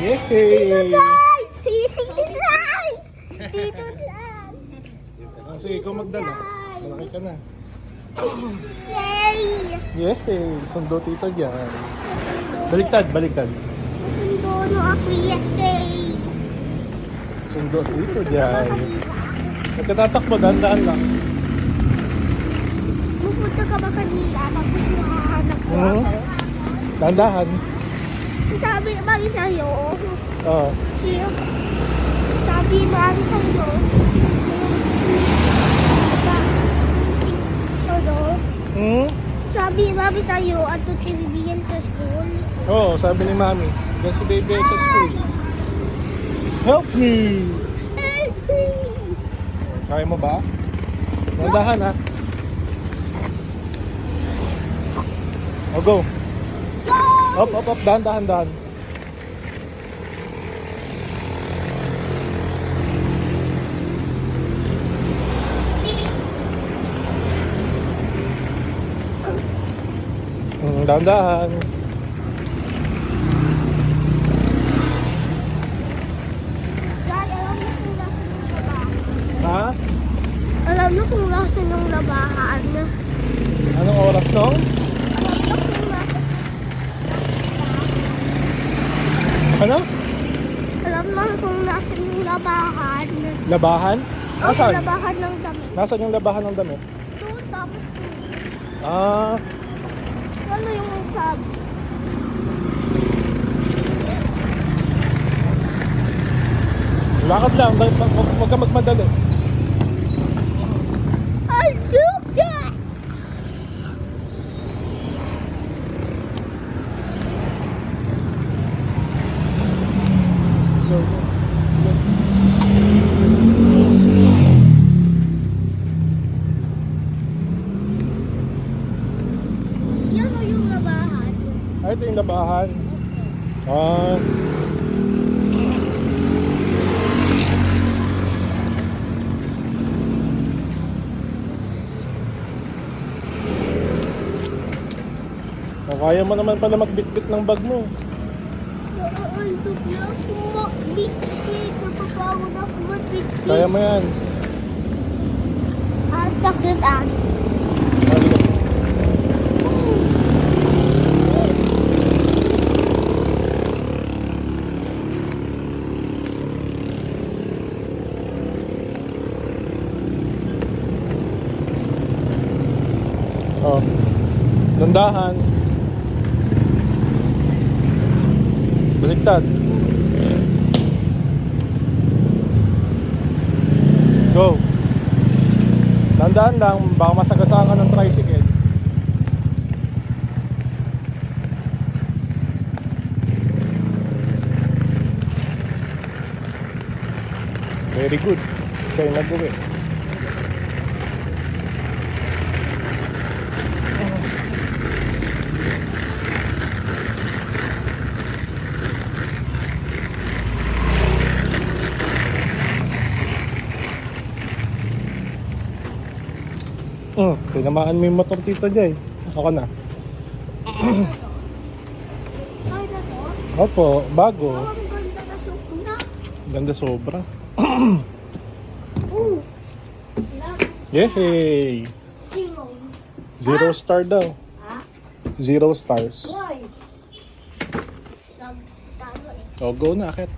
Yay! Tito Chay! Tito Chay! Sige, ikaw magdala. Malaki ka na. Yay! Yay! Sundo tito dyan. Baliktad, baliktad. Sundo ako yay! Sundo tito dyan. Nagkatatakbo, dahan-dahan lang. Pupunta ka ba kanila? Tapos nakahanap ko ako. Dahan-dahan. Sabi mami sa'yo. Oo. Sabi mami sa'yo. Ano? Sabi mami sa'yo at tutiribiyan sa school. Oo, sabi ni Mami. Yan si Baby sa school. Help me! Help me! Kaya mo ba? Dahan-dahan ha. O go. Go! Up, up, up. Dahan-dahan, dahan. Dahan-dahan. Dad, alam mo kung nasa ng labahan. Ha? Alam mo kung nasa ng labahan. Anong oras no? Ano? Alam mo kung nasa ng labahan. Labahan? Ang Nasaan? labahan ng damit. Nasaan yung labahan ng damit? Doon, tapos doon. Ah, Ano yung sabi? lakad lang. Huwag ka magmadali. Aluga! Go, go. Yan o yung labahan. Ay, ito yung labahan. Ah. Kaya mo naman pala magbitbit ng bag mo. Naaantok na ako magbitbit. Napapagod ako magbitbit. Kaya mo yan. Ang sakit ah. Halika. Oh. Dandahan. Baliktad. Go. Dandahan lang, baka masagasaan ka ng tricycle. Very good. Sa'yo nag-uwi. Tinamaan mo yung motor tito Jay. Ako na. Ay na to? Opo, bago. Ang ganda na sukuna. Ganda sobra. Ooh! Yay! Zero star daw. Ha? 0 stars. Why? Nagtalo eh. O, go na, akit.